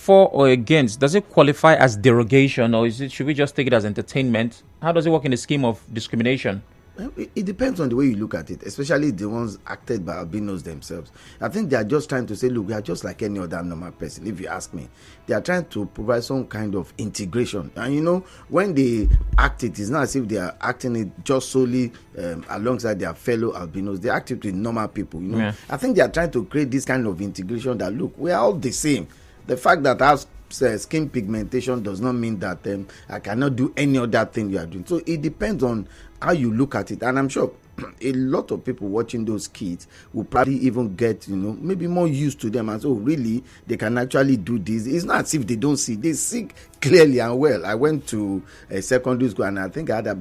for or against? Does it qualify as derogation, or should we just take it as entertainment? How does it work in the scheme of discrimination? It depends on the way you look at it, especially the ones acted by albinos themselves. I think they are just trying to say, look, we are just like any other normal person, if you ask me. They are trying to provide some kind of integration. And when they act it, it's not as if they are acting it just solely alongside their fellow albinos. They act it with normal people, Yeah. I think they are trying to create this kind of integration that, look, we are all the same. The fact that I have skin pigmentation does not mean that I cannot do any other thing you are doing. So it depends on how you look at it, and I'm sure a lot of people watching those kids will probably even get maybe more used to them, and so really they can actually do this. It's not as if they don't see, they see clearly and well. I went to a secondary school, and I think I had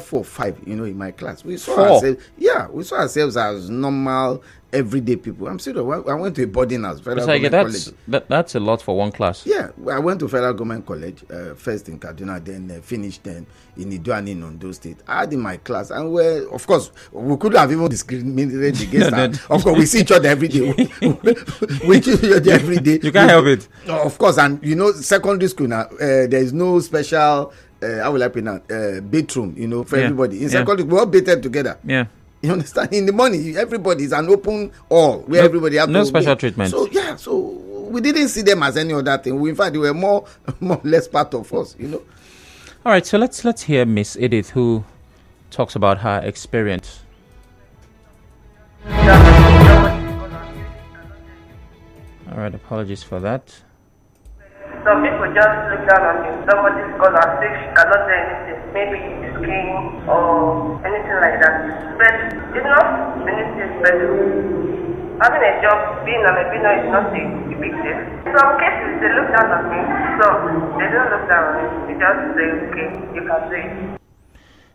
4 or 5 in my class. We saw ourselves as normal everyday people. I'm serious. I went to a boarding house, Federal Government College. That's a lot for one class. Yeah, I went to Federal Government College first in Kaduna, then finished then in Idoani in Ondo State. I had in my class, and of course, we could have even discriminated against that. Of course, we see each other every day. We see each other every day. You can't help it. Of course, and secondary school now, there is no special. How will I put it? Bedroom, for everybody. In secondary, we all bathed together. Yeah. You understand? In the morning, everybody is an open hall where everybody has no special treatment. So we didn't see them as any other thing. In fact, they were more or less part of us. All right, so let's hear Miss Edith, who talks about her experience. All right, apologies for that. Some people just look down on you. Somebody's called and say she cannot do anything. Maybe skiing or anything like that. But anything special. Having a job, being an albino is not a big deal. In some cases, they look down on me. So they don't look down on me. They just say, okay, you can do it.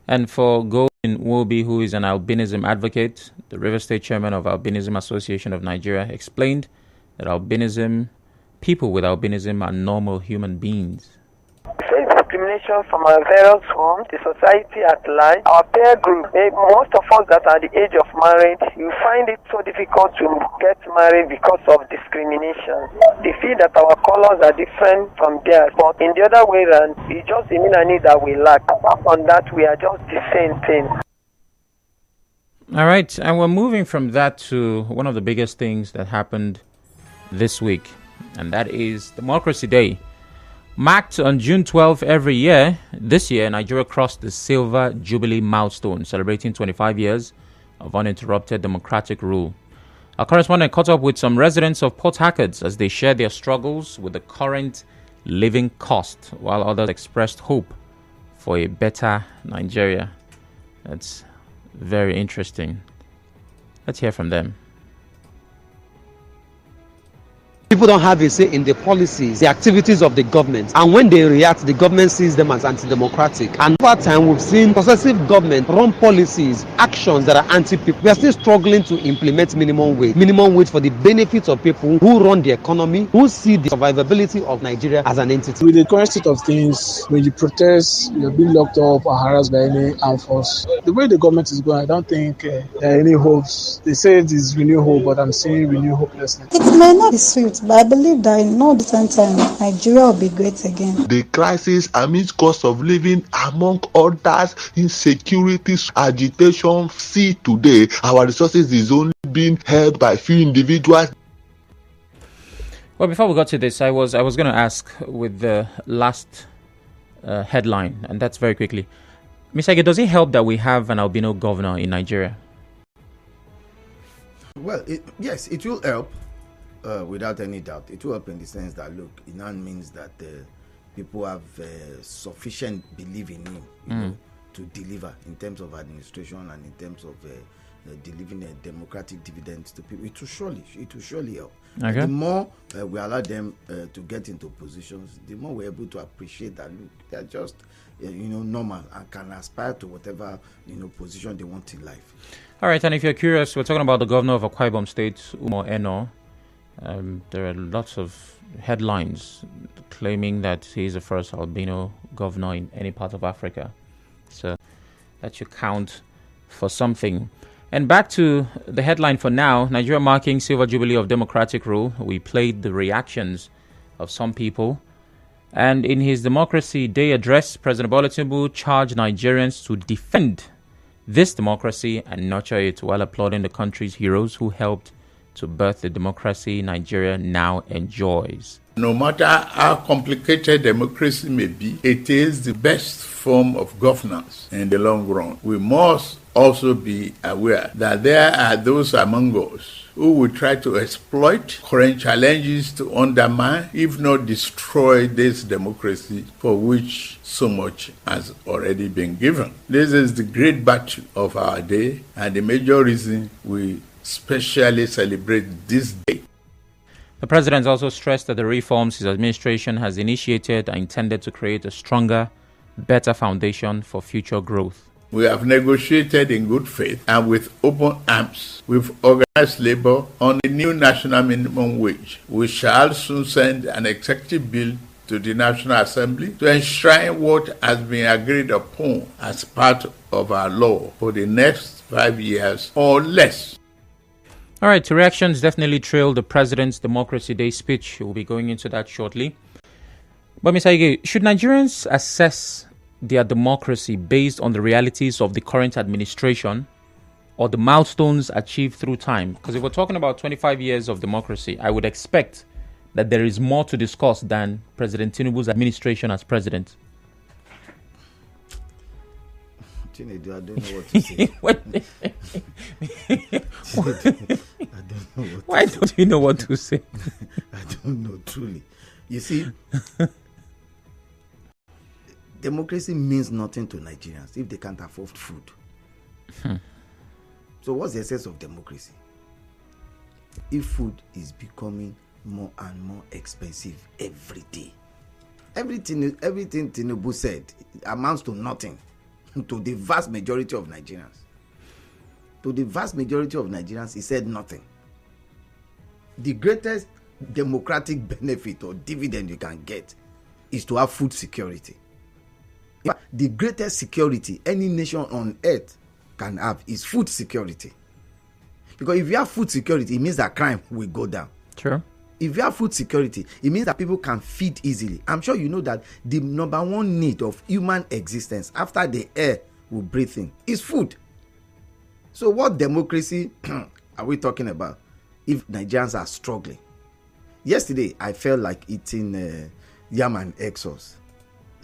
And for Golden Wobi, who is an albinism advocate, the River State chairman of Albinism Association of Nigeria, explained that people with albinism are normal human beings. Face discrimination from our various homes, the society at large, our peer group. Most of us that are the age of marriage, you find it so difficult to get married because of discrimination. They feel that our colors are different from theirs, but in the other way around, it's just the need that we lack. Apart from that, we are just the same thing. All right, and we're moving from that to one of the biggest things that happened this week, and that is Democracy Day. Marked on June 12th every year, this year Nigeria crossed the Silver Jubilee milestone, celebrating 25 years of uninterrupted democratic rule. Our correspondent caught up with some residents of Port Harcourt as they shared their struggles with the current living cost, while others expressed hope for a better Nigeria. That's very interesting. Let's hear from them. People don't have a say in the policies, the activities of the government, and when they react, the government sees them as anti-democratic. And over time, we've seen successive government run policies, actions that are anti-people. We are still struggling to implement minimum wage for the benefit of people who run the economy, who see the survivability of Nigeria as an entity. With the current state of things, when you protest, you're being locked up or harassed by any armed force. The way the government is going, I don't think there are any hopes. They say it is renewed hope, but I'm seeing renewed hopelessness. It may not be sweet, but I believe that in no distant time, Nigeria will be great again. The crisis amidst cost of living, among others, insecurity, agitation. See today, our resources is only being held by few individuals. Well, before we got to this, I was going to ask with the last headline, and that's very quickly. Ms. Ege, does it help that we have an albino governor in Nigeria? Well, yes, it will help. Without any doubt, it will help in the sense that, look, it now means that people have sufficient belief in him, you know, to deliver in terms of administration and in terms of delivering a democratic dividends to people. It will surely help. Okay. The more we allow them to get into positions, the more we're able to appreciate that, look, they're just normal and can aspire to whatever position they want in life. All right, and if you're curious, we're talking about the governor of Akwa Ibom State, Umo Eno. There are lots of headlines claiming that he's the first albino governor in any part of Africa. So that should count for something. And back to the headline for now. Nigeria marking silver jubilee of democratic rule. We played the reactions of some people. And in his Democracy Day address, President Bola Tinubu charged Nigerians to defend this democracy and nurture it while applauding the country's heroes who helped to birth the democracy Nigeria now enjoys. No matter how complicated democracy may be, it is the best form of governance in the long run. We must also be aware that there are those among us who will try to exploit current challenges to undermine, if not destroy, this democracy for which so much has already been given. This is the great battle of our day and the major reason we specially celebrate this day. The president also stressed that the reforms his administration has initiated are intended to create a stronger, better foundation for future growth. We have negotiated in good faith and with open arms with organized labor on the new national minimum wage. We shall soon send an executive bill to the National Assembly to enshrine what has been agreed upon as part of our law for the next 5 years or less. All right, reactions definitely trailed the president's Democracy Day speech. We'll be going into that shortly. But Mr. Ige, should Nigerians assess their democracy based on the realities of the current administration or the milestones achieved through time? Because if we're talking about 25 years of democracy, I would expect that there is more to discuss than President Tinubu's administration as president. Chinedu, I don't know what to say. I don't know what Why to don't you know what to say? I don't know, truly. You see, democracy means nothing to Nigerians if they can't afford food. So what's the essence of democracy? If food is becoming more and more expensive every day, everything Tinubu said amounts to nothing to the vast majority of Nigerians. To the vast majority of Nigerians, he said nothing. The greatest democratic benefit or dividend you can get is to have food security. The greatest security any nation on earth can have is food security. Because if you have food security, it means that crime will go down. Sure. If you have food security, it means that people can feed easily. I'm sure you know that the number one need of human existence after the air we breathe in is food. So what democracy are we talking about if Nigerians are struggling? Yesterday, I felt like eating yam and egg sauce.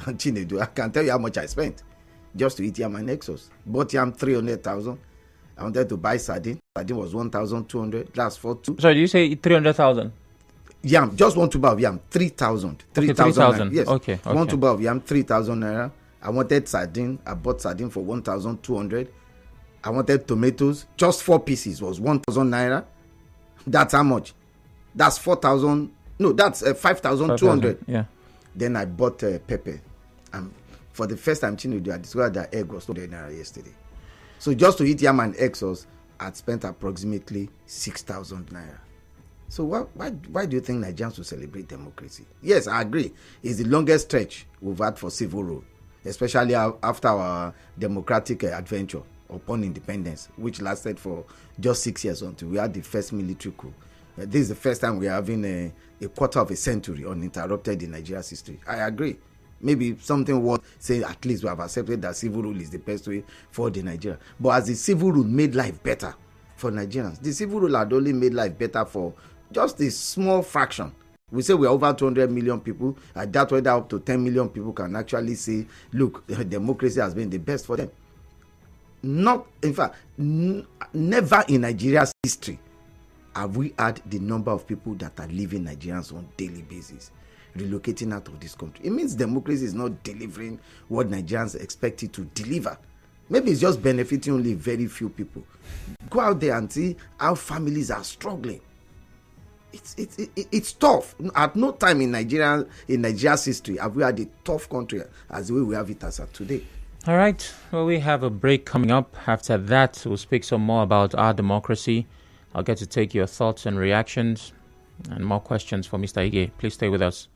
Chinedu, I can tell you how much I spent just to eat yam and egg sauce. Bought yam 300,000. I wanted to buy sardine. Sardine was 1,200. That's for two. Sorry, did you say 300,000? Yam, just one tuber of yam, 3,000. 3,000. Yes. Okay. One tuber of yam, 3,000 naira. I wanted sardine. I bought sardine for 1,200. I wanted tomatoes. Just 4 pieces was 1,000 naira. That's how much? That's 4,000. No, that's 5,200. Yeah. Then I bought pepper. And for the first time, I discovered that egg was 200 naira yesterday. So just to eat yam and egg sauce, I'd spent approximately 6,000 naira. So why do you think Nigerians will celebrate democracy? Yes, I agree. It's the longest stretch we've had for civil rule, especially after our democratic adventure upon independence, which lasted for just 6 years until we had the first military coup. This is the first time we are having a quarter of a century uninterrupted in Nigeria's history. I agree. Maybe something worth saying, at least we have accepted that civil rule is the best way for the Nigeria. But as the civil rule made life better for Nigerians, the civil rule had only made life better for just a small fraction. We say we're over 200 million people. I doubt whether up to 10 million people can actually say, look, democracy has been the best for them. Not, in fact, never in Nigeria's history have we had the number of people that are leaving Nigerians on daily basis, relocating out of this country. It means democracy is not delivering what Nigerians expect it to deliver. Maybe it's just benefiting only very few people. Go out there and see how families are struggling. It's tough. At no time in Nigeria's history have we had a tough country as the way we have it as of today. All right. Well, we have a break coming up. After that, we'll speak some more about our democracy. I'll get to take your thoughts and reactions and more questions for Mr. Ige. Please stay with us.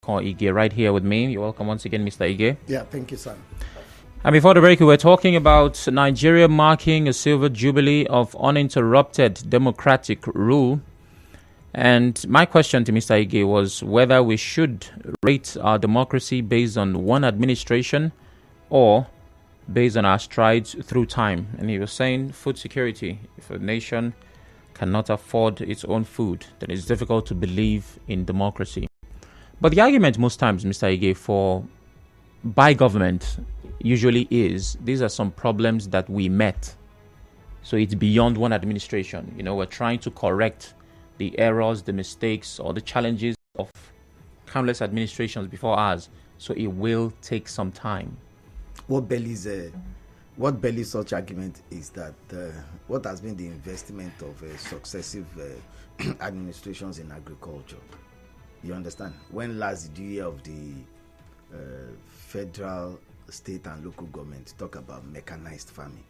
Olalekan Ige right here with me. You're welcome once again, Mr. Ige. Yeah, thank you, sir. And before the break, we were talking about Nigeria marking a silver jubilee of uninterrupted democratic rule. And my question to Mr. Ige was whether we should rate our democracy based on one administration or based on our strides through time. And he was saying food security. If a nation cannot afford its own food, then it's difficult to believe in democracy. But the argument most times, Mr. Ige, for by government usually is these are some problems that we met. So it's beyond one administration. We're trying to correct the errors, the mistakes, or the challenges of countless administrations before ours. So it will take some time. What bellies such argument is that what has been the investment of successive administrations in agriculture. You understand? When last did you hear of the federal, state, and local government talk about mechanized farming?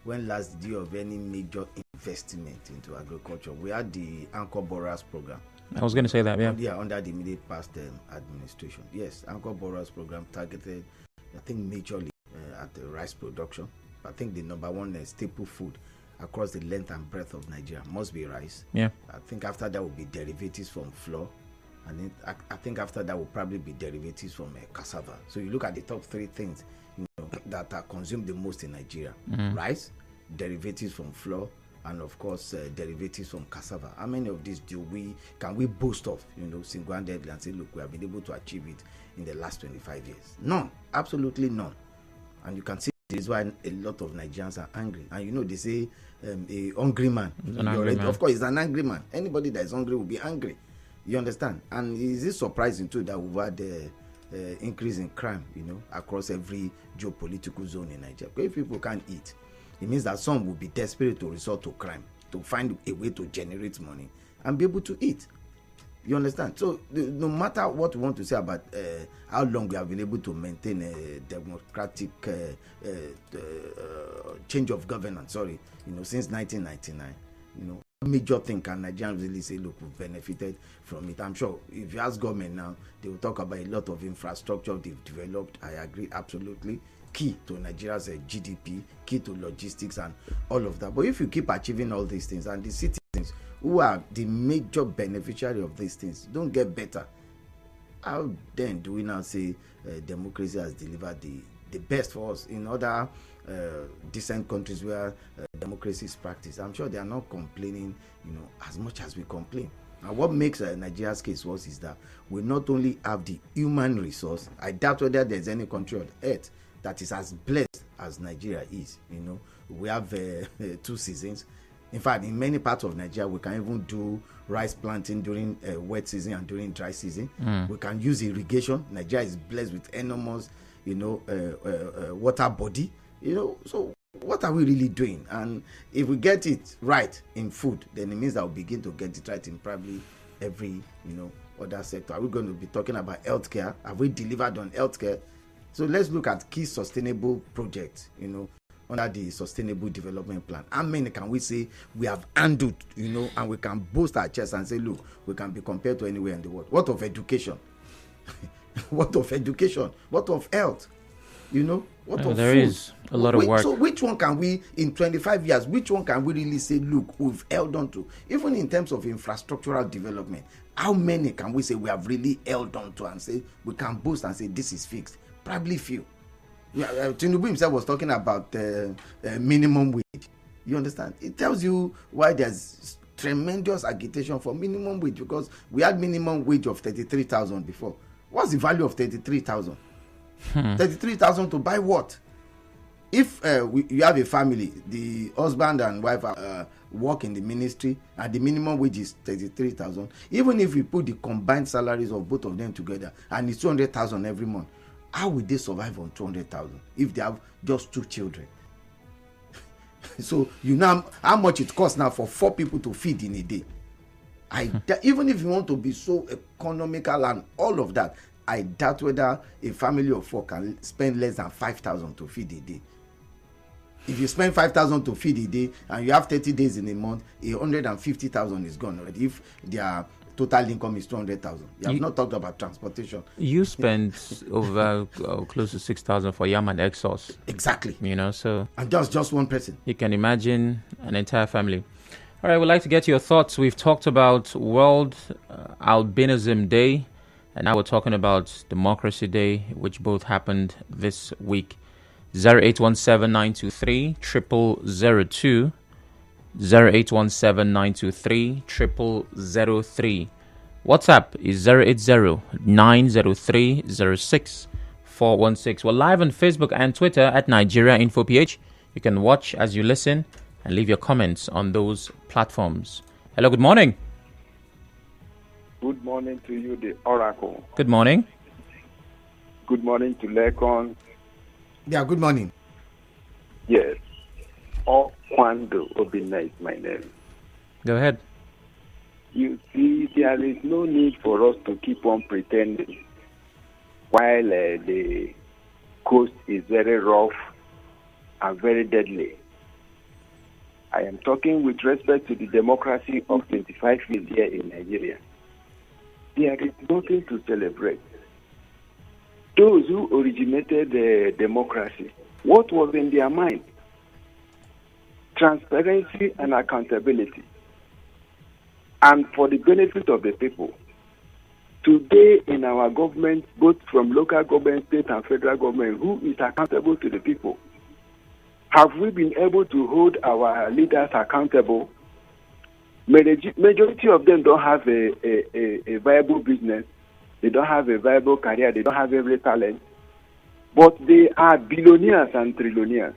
When last did you hear of any major investment into agriculture? We had the Anchor Borers program. I was going to say that, yeah. Under the immediate past administration. Yes, Anchor Borers program targeted, I think, majorly at the rice production. I think the number one staple food across the length and breadth of Nigeria must be rice. Yeah. I think after that will be derivatives from flour. And I think after that will probably be derivatives from cassava. So you look at the top three things that are consumed the most in Nigeria. Mm-hmm. Rice, derivatives from flour, and of course derivatives from cassava. How many of these can we boast of, single-handedly and say, look, we have been able to achieve it in the last 25 years? None. Absolutely none. And you can see this is why a lot of Nigerians are angry. And they say a hungry man. Of course, he's an angry man. Anybody that is hungry will be angry. You understand? And is it surprising too that we've had increase in crime, across every geopolitical zone in Nigeria? Because if people can't eat, it means that some will be desperate to resort to crime, to find a way to generate money and be able to eat. You understand? So no matter what we want to say about how long we have been able to maintain a democratic change of governance, since 1999, major thing can Nigerians really say, look, we've benefited from it? I'm sure if you ask government now, they will talk about a lot of infrastructure they've developed. I agree, absolutely. Key to Nigeria's GDP, key to logistics and all of that. But if you keep achieving all these things and the citizens who are the major beneficiary of these things don't get better, how then do we now say democracy has delivered the best for us in other decent countries where democracy is practiced? I'm sure they are not complaining, as much as we complain. And what makes Nigeria's case worse is that we not only have the human resource. I doubt whether there's any country on earth that is as blessed as Nigeria is. We have 2 seasons. In fact, in many parts of Nigeria, we can even do rice planting during wet season and during dry season. We can use irrigation. Nigeria is blessed with enormous, water body. So what are we really doing? And if we get it right in food, then it means that we'll begin to get it right in probably every, other sector. Are we going to be talking about healthcare? Have we delivered on healthcare? So let's look at key sustainable projects, under the Sustainable Development Plan. How many can we say we have handled, and we can boast our chest and say, look, we can be compared to anywhere in the world? What of education? What of education? What of health? What of there food? Is a lot of work. So which one can we, in 25 years, which one can we really say, look, we've held on to? Even in terms of infrastructural development, how many can we say we have really held on to and say we can boast and say this is fixed? Probably few. Tinubu himself was talking about minimum wage. You understand? It tells you why there's tremendous agitation for minimum wage, because we had minimum wage of 33,000 before. What's the value of 33,000? 33,000 to buy what? If you have a family, the husband and wife work in the ministry and the minimum wage is 33,000, even if we put the combined salaries of both of them together and it's 200,000 every month, how will they survive on 200,000 if they have just 2 children? So you know how much it costs now for 4 people to feed in a day. Even if you want to be so economical and all of that, I doubt whether a family of 4 can spend less than 5,000 to feed a day. If you spend 5,000 to feed a day and you have 30 days in a month, 150,000 is gone already. If their total income is 200,000. You have not talked about transportation. You spend over close to 6,000 for yam and egg sauce. Exactly. So and just one person. You can imagine an entire family. All right, we'd like to get your thoughts. We've talked about World Albinism Day, and now we're talking about Democracy Day, which both happened this week. 0817-923-0002, 0817-923-0003. WhatsApp is 080-903-06-416. We're live on Facebook and Twitter at Nigeria InfoPH. You can watch as you listen and leave your comments on those platforms. Hello, good morning. Good morning to you, the Oracle. Good morning. Good morning to Lekon. Yeah, good morning. Yes. Okwando Obinna is my name. Go ahead. You see, there is no need for us to keep on pretending while the coast is very rough and very deadly. I am talking with respect to the democracy of 25 years here in Nigeria. There is nothing to celebrate. Those who originated the democracy, what was in their mind? Transparency and accountability. And for the benefit of the people. Today in our government, both from local government, state and federal government, who is accountable to the people? Have we been able to hold our leaders accountable? Majority of them don't have a viable business. They don't have a viable career. They don't have every talent. But they are billionaires and trillionaires.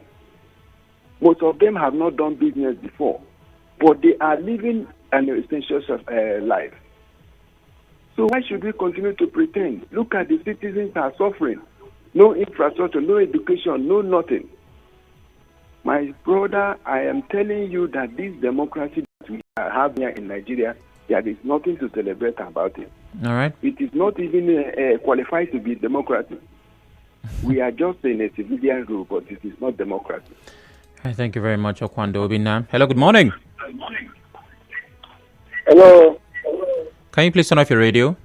Most of them have not done business before. But they are living an essential life. So why should we continue to pretend? Look at the citizens are suffering. No infrastructure, no education, no nothing. My brother, I am telling you that this democracy that we have here in Nigeria, there is nothing to celebrate about it. All right. It is not even qualified to be democracy. We are just in a civilian rule, but it is not democracy. Thank you very much, Okwando Obinna. Hello, good morning. Hello. Can you please turn off your radio?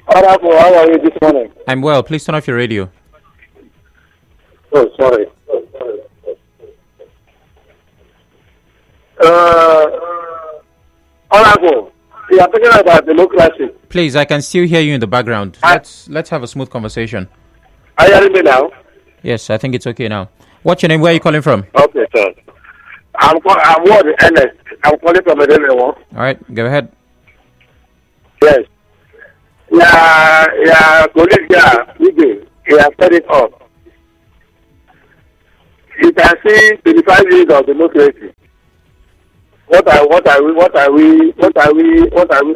How are you this morning? I'm well. Please turn off your radio. Oh, sorry. Honorable, you are talking about democracy. Please, I can still hear you in the background. Let's have a smooth conversation. Are you hearing me now? Yes, I think it's okay now. What's your name? Where are you calling from? Okay, sir. I'm Analyst. I'm calling from Medellin. All right, go ahead. Yes. Yeah, colleague here, he has set it up. You can see 25 years of democracy. What are we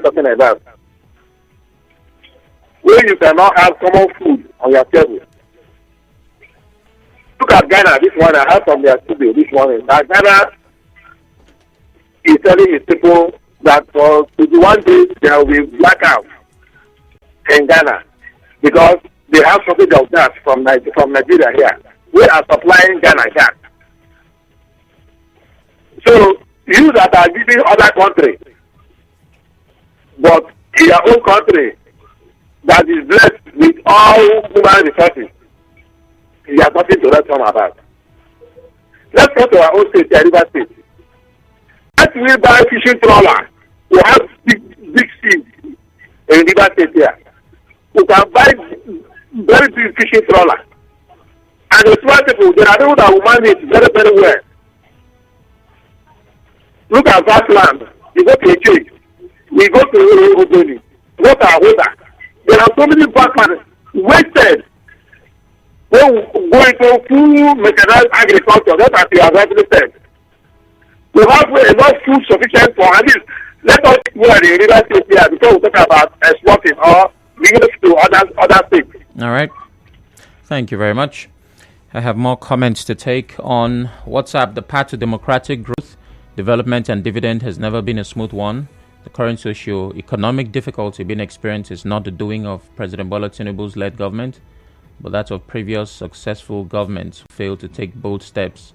talking about? When you cannot have common food on your table. Look at Ghana this morning. I heard from their studio this morning that Ghana is telling his people that for 21 days there will be blackout in Ghana because they have shortage of gas from Nigeria here. We are supplying Ghana gas. So you that are giving other countries, but in your own country that is blessed with all human resources, you have nothing to let them about. Let's go to our own state, the River State. Let's we buy fishing trawler. We have big seas in River State here. We can buy very big fishing trawler. And the smart people, there are people that will manage very, very well. Look at that land. You go to a church. We go to Ogoni. Water. There are so many farmers wasted. They go into full mechanized agriculture. That's what you have rightly said. We have enough food sufficient for at least. Let us go at the River State here before we talk about exporting or bringing it to other states. All right. Thank you very much. I have more comments to take on WhatsApp. The path to democratic growth, development and dividend has never been a smooth one. The current socio-economic difficulty being experienced is not the doing of President Bola Tinubu's led government, but that of previous successful governments who failed to take bold steps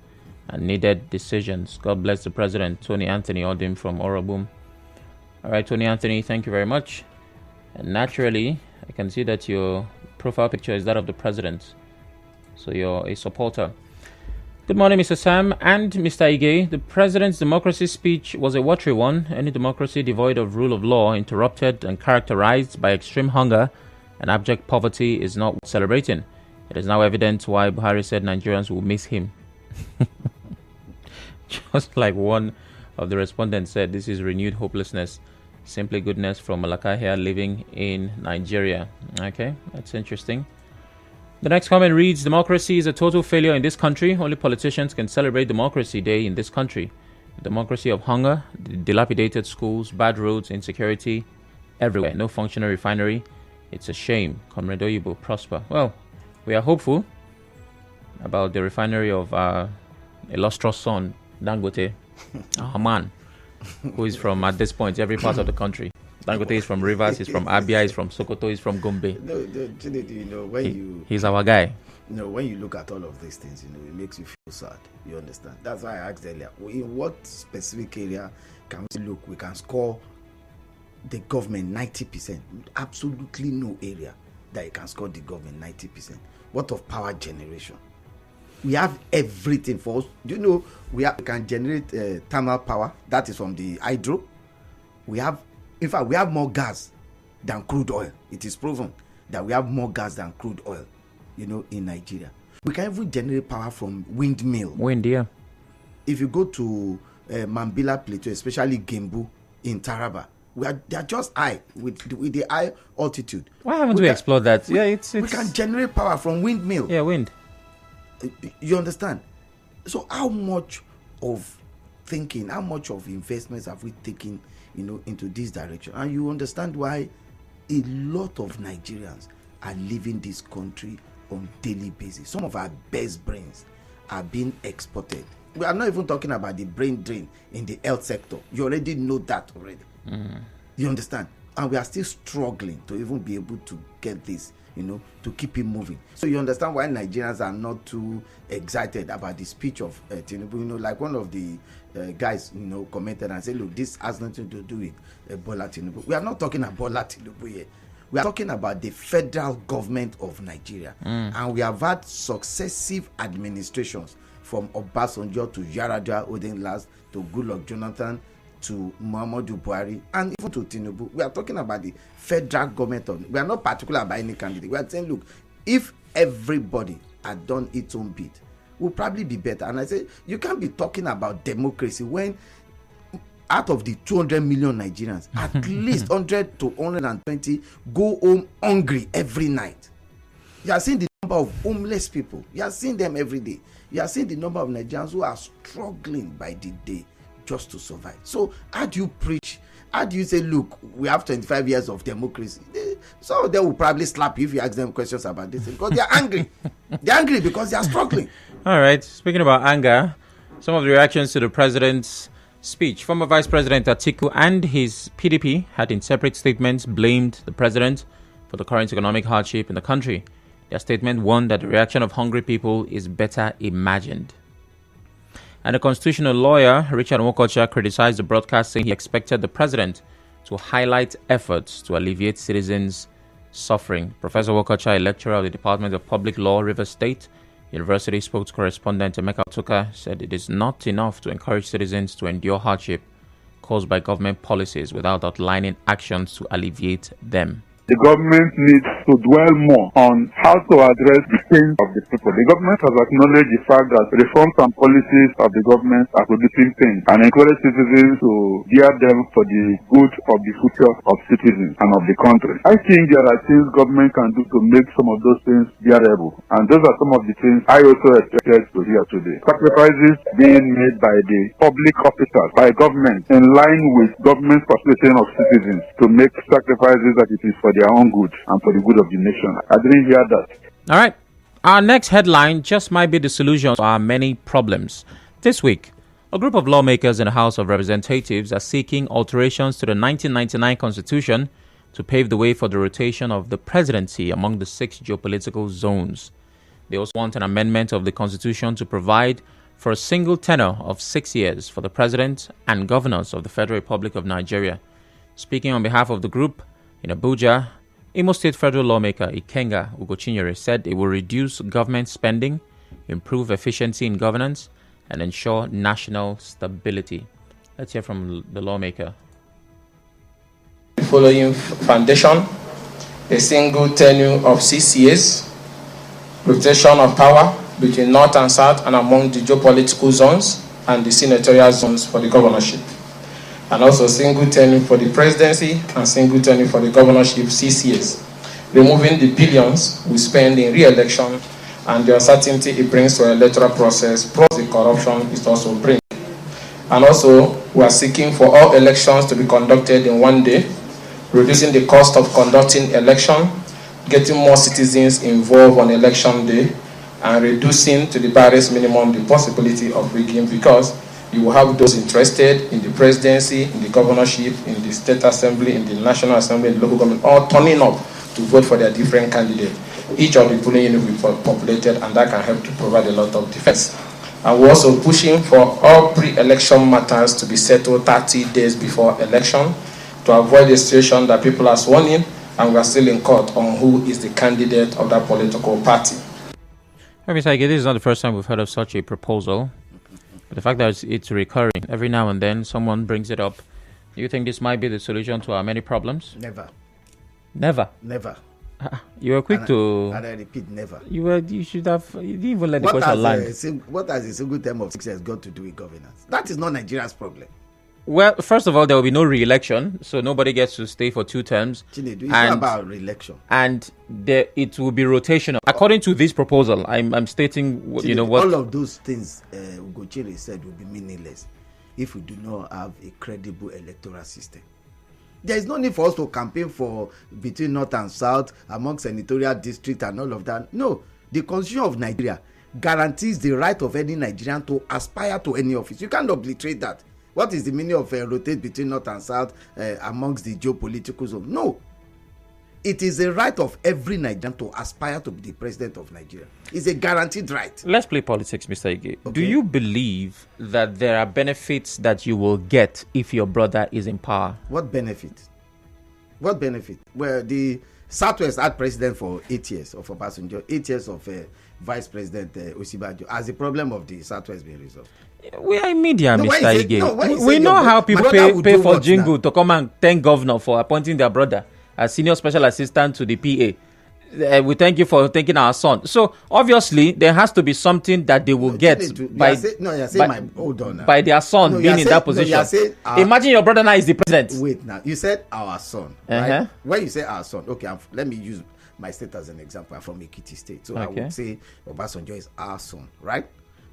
and needed decisions. God bless the President. Tony Anthony Odim from Orobum. All right, Tony Anthony, thank you very much. And naturally, I can see that your profile picture is that of the president. So you're a supporter. Good morning, Mr. Sam and Mr. Ige. The president's democracy speech was a watery one. Any democracy devoid of rule of law, interrupted and characterized by extreme hunger and abject poverty is not worth celebrating. It is now evident why Buhari said Nigerians will miss him. Just like one of the respondents said, this is renewed hopelessness. Simply goodness from Malaka here living in Nigeria. Okay, that's interesting. The next comment reads, democracy is a total failure in this country. Only politicians can celebrate Democracy Day in this country. A democracy of hunger, dilapidated schools, bad roads, insecurity, everywhere. No functional refinery. It's a shame. Comrade Oyibo, prosper. Well, we are hopeful about the refinery of our illustrious son, Dangote, our man, who is from, at this point, every part of the country. Dangote is from Rivers, he's from Abia, he's from Sokoto, he's from Gombe. He's our guy. When you look at all of these things, it makes you feel sad. You understand? That's why I asked earlier, in what specific area can we look? We can score the government 90%. Absolutely no area that you can score the government 90%. What of power generation? We have everything for us. Do you know we can generate thermal power? That is from the hydro. In fact, we have more gas than crude oil. It is proven that we have more gas than crude oil, in Nigeria. We can even generate power from windmill. Wind, yeah. If you go to Mambila Plateau, especially Gembu in Taraba, they are just high with the high altitude. Why haven't we explored that? Yeah, it's we can generate power from windmill. Yeah, wind. You understand? So how much of thinking, how much of investments have we taken, into this direction? And you understand why a lot of Nigerians are leaving this country on daily basis. Some of our best brains are being exported. We are not even talking about the brain drain in the health sector. You already know that already. You understand? And we are still struggling to even be able to get this, to keep it moving. So you understand why Nigerians are not too excited about the speech of Tinubu. Like one of the guys, commented and said, look, this has nothing to do with Bola Tinubu. We are not talking about Bola Tinubu here. We are talking about the federal government of Nigeria. And we have had successive administrations from Obasanjo to Yaradua Odinlas to Goodluck Jonathan to Muhammadu Buhari and even to Tinubu. We are talking about the federal government. We are not particular about any candidate. We are saying, look, if everybody had done its own bit, we'll probably be better. And I say, you can't be talking about democracy when out of the 200 million Nigerians, at least 100 to 120 go home hungry every night. You are seeing the number of homeless people. You are seeing them every day. You are seeing the number of Nigerians who are struggling by the day just to survive. So how do you preach? How do you say, look, we have 25 years of democracy? So they will probably slap you if you ask them questions about this because they are angry. They're angry because they are struggling. All right. Speaking about anger, some of the reactions to the president's speech. Former Vice President Atiku and his PDP had in separate statements blamed the president for the current economic hardship in the country. Their statement warned that the reaction of hungry people is better imagined. And a constitutional lawyer, Richard Nwokocha, criticized the broadcast, saying he expected the president to highlight efforts to alleviate citizens' suffering. Professor Nwokocha, a lecturer of the Department of Public Law, Rivers State University, spokes correspondent Emeka Otuka, said it is not enough to encourage citizens to endure hardship caused by government policies without outlining actions to alleviate them. The government needs to dwell more on how to address the pain of the people. The government has acknowledged the fact that reforms and policies of the government are producing pain and encourage citizens to gear them for the good of the future of citizens and of the country. I think there are things government can do to make some of those things bearable, and those are some of the things I also expected to hear today. Sacrifices being made by the public officers, by government, in line with government's perception of citizens to make sacrifices that it is for their own good and for the good of the nation. I didn't hear that. All right. Our next headline just might be the solution to our many problems. This week, a group of lawmakers in the House of Representatives are seeking alterations to the 1999 Constitution to pave the way for the rotation of the presidency among the 6 geopolitical zones. They also want an amendment of the Constitution to provide for a single tenure of 6 years for the president and governors of the Federal Republic of Nigeria. Speaking on behalf of the group, In Abuja, Imo State federal lawmaker Ikenga Ugochinyere said it will reduce government spending, improve efficiency in governance, and ensure national stability. Let's hear from the lawmaker. The following foundation: a single tenure of 6 years, rotation of power between North and South and among the geopolitical zones and the senatorial zones for the governorship, and also single tenure for the presidency and single tenure for the governorship 6 years, removing the billions we spend in re-election and the uncertainty it brings to our electoral process, plus the corruption it also brings. And also, we are seeking for all elections to be conducted in one day, reducing the cost of conducting election, getting more citizens involved on election day, and reducing to the barest minimum the possibility of rigging, because you will have those interested in the presidency, in the governorship, in the state assembly, in the national assembly, in the local government, all turning up to vote for their different candidates. Each of the polling units will be populated, and that can help to provide a lot of defense. And we're also pushing for all pre-election matters to be settled 30 days before election to avoid the situation that people are sworn in and we are still in court on who is the candidate of that political party. Mr. Ige, this is not the first time we've heard of such a proposal. But the fact that it's recurring, every now and then someone brings it up. Do you think this might be the solution to our many problems? Never. Never? You were quick to... And I repeat, never. You should have... You didn't even let the question land. What has a single term of 6 years got to do with governance? That is not Nigeria's problem. Well, first of all, there will be no re-election, so nobody gets to stay for 2 terms. Chinedu, it's not about re-election. And it will be rotational. According to this proposal, I'm stating, Chinedu, you know what... All of those things Ugochiri said will be meaningless if we do not have a credible electoral system. There is no need for us to campaign for between North and South, among senatorial districts and all of that. No, the Constitution of Nigeria guarantees the right of any Nigerian to aspire to any office. You can't obliterate that. What is the meaning of rotate between North and South amongst the geopolitical zone? No. It is a right of every Nigerian to aspire to be the president of Nigeria. It's a guaranteed right. Let's play politics, Mr. Ige. Okay. Do you believe that there are benefits that you will get if your brother is in power? What benefit? What benefit? Well, the Southwest had president for 8 years of Obasanjo, 8 years of Vice President Osibajo. Has the problem of the Southwest been resolved? We are in media, Mr. Ige. We know how people pay for jingle to come and thank governor for appointing their brother as senior special assistant to the PA. We thank you for taking our son. So obviously there has to be something that they will get by their son being in that position. Imagine your brother now is the president. Wait, now you said our son, right? When you say our son, okay, let me use my state as an example. I'm from Ekiti State, so I would say Obasanjo is our son, right?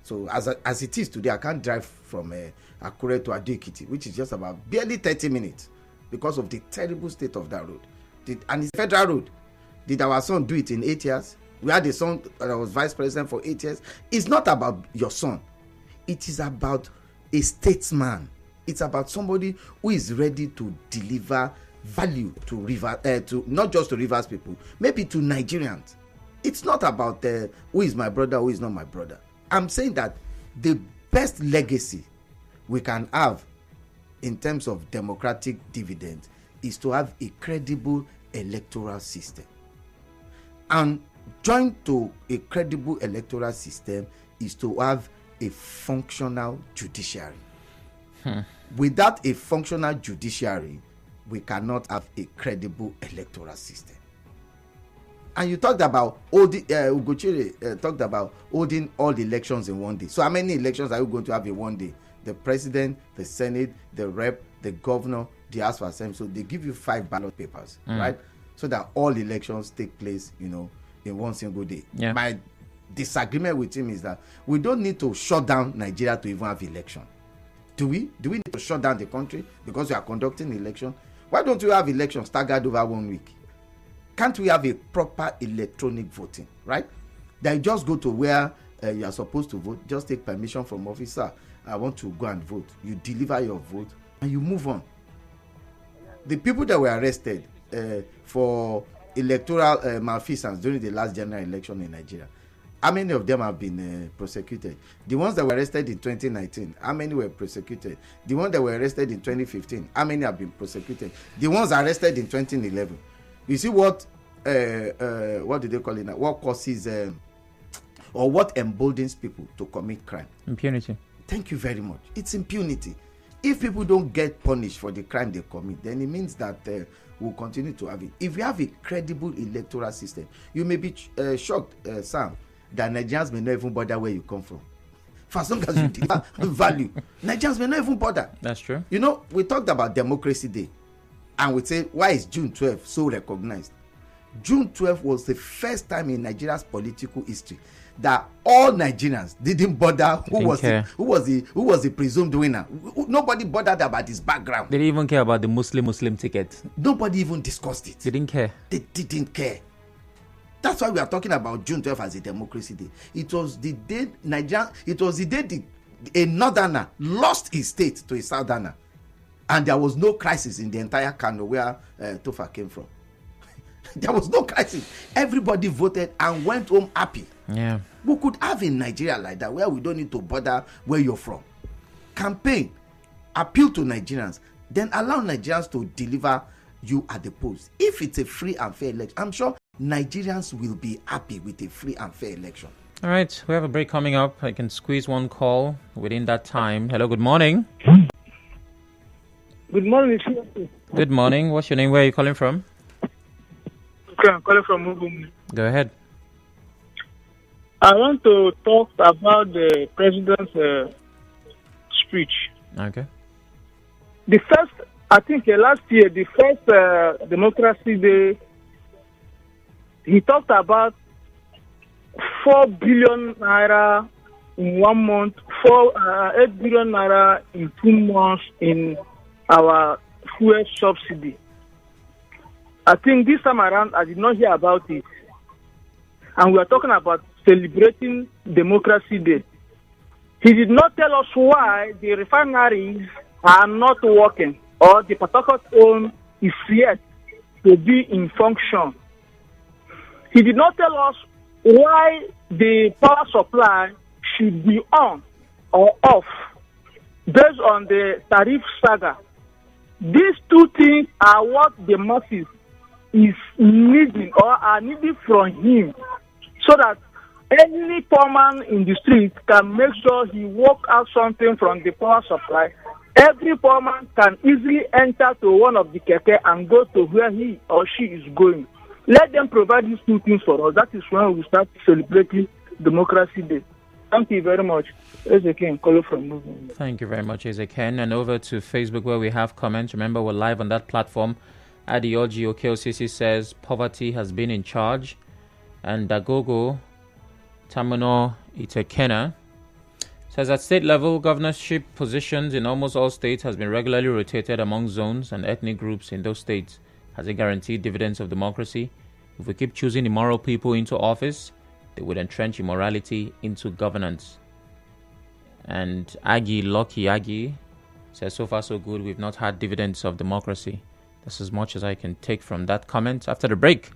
So as it is today, I can't drive from Akure to Ado-Ekiti, which is just about barely 30 minutes because of the terrible state of that road. And it's a federal road. Did our son do it in 8 years? We had a son that was vice president for 8 years. It's not about your son. It is about a statesman. It's about somebody who is ready to deliver value to not just to Rivers people, maybe to Nigerians. It's not about who is my brother, who is not my brother. I'm saying that the best legacy we can have in terms of democratic dividend is to have a credible electoral system. And joined to a credible electoral system is to have a functional judiciary. Without a functional judiciary, we cannot have a credible electoral system. And you talked about Ugochiri talked about holding all the elections in one day. So how many elections are you going to have in one day? The president, the senate, the rep, the governor, the house of assembly. So they give you 5 ballot papers, right? So that all elections take place, in one single day. Yeah. My disagreement with him is that we don't need to shut down Nigeria to even have election. Do we? Do we need to shut down the country because we are conducting election? Why don't we have elections staggered over 1 week? Can't we have a proper electronic voting, right? That you just go to where you are supposed to vote, just take permission from officer. I want to go and vote. You deliver your vote and you move on. The people that were arrested for electoral malfeasance during the last general election in Nigeria, How many of them have been prosecuted? The ones that were arrested in 2019, how many were prosecuted? The ones that were arrested in 2015, how many have been prosecuted? The ones arrested in 2011. You see what do they call it now? What causes or what emboldens people to commit crime? Impunity. Thank you very much. It's impunity. If people don't get punished for the crime they commit, then it means that we'll continue to have it. If we have a credible electoral system, you may be shocked, Sam, that Nigerians may not even bother where you come from. For as long as you deliver value, Nigerians may not even bother. That's true. You know, we talked about Democracy Day, and we say, why is June 12th so recognized? June 12th was the first time in Nigeria's political history that all Nigerians didn't bother who was the presumed winner. Nobody bothered about his background. They didn't even care about the Muslim ticket. Nobody even discussed it. They didn't care. They didn't care. That's why we are talking about June 12th as a Democracy Day. It was the day a northerner lost his state to a southerner, and there was no crisis in the entire Kano where Tofa came from. There was no crisis. Everybody voted and went home happy. Yeah. We could have in Nigeria like that, where we don't need to bother where you're from. Campaign, appeal to Nigerians, then allow Nigerians to deliver you at the polls. If it's a free and fair election, I'm sure Nigerians will be happy with a free and fair election. All right, we have a break coming up. I can squeeze one call within that time. Hello, good morning. Good morning. Good morning. What's your name? Where are you calling from? Okay, I'm calling from Mubum. Go ahead. I want to talk about the president's speech. Okay. The first, I think last year, the first Democracy Day, he talked about 4 billion naira in 1 month, 8 billion naira in 2 months in our fuel subsidy. I think this time around, I did not hear about it. And we are talking about celebrating Democracy Day. He did not tell us why the refineries are not working or the Port Harcourt own is yet to be in function. He did not tell us why the power supply should be on or off based on the tariff saga. These two things are what the masses is needing or are needing from him, so that any poor man in the street can make sure he work out something from the power supply. Every poor man can easily enter to one of the keke and go to where he or she is going. Let them provide these two things for us. That is when we start celebrating Democracy Day. Thank you very much. Ezekiel, calling from Movement. Thank you very much, Ezekiel. And over to Facebook where we have comments. Remember, we're live on that platform. Adioji OKOCC says poverty has been in charge. And Dagogo Tamino Itekena says at state level, governorship positions in almost all states has been regularly rotated among zones and ethnic groups in those states. Has it guaranteed dividends of democracy? If we keep choosing immoral people into office, they would entrench immorality into governance. And Lucky Aggie says, so far so good, we've not had dividends of democracy. That's as much as I can take from that comment. After the break,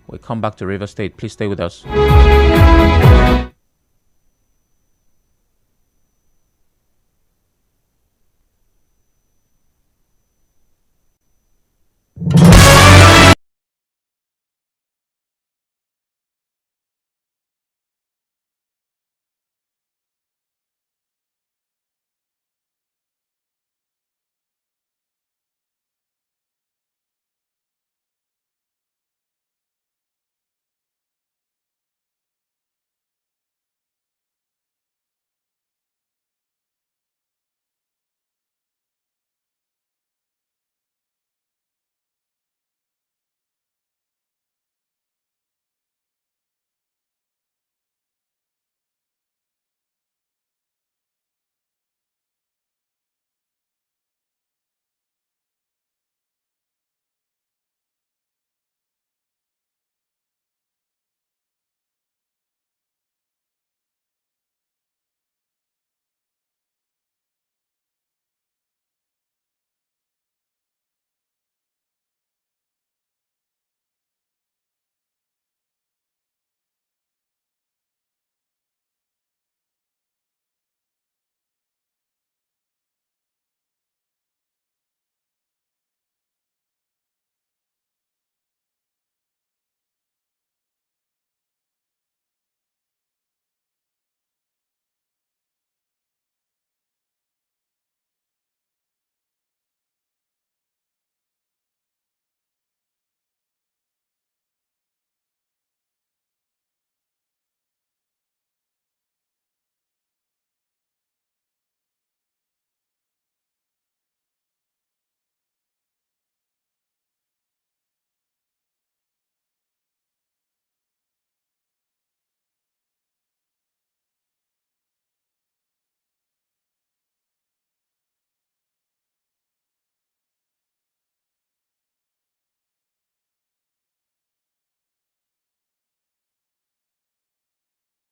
we'll come back to River State. Please stay with us.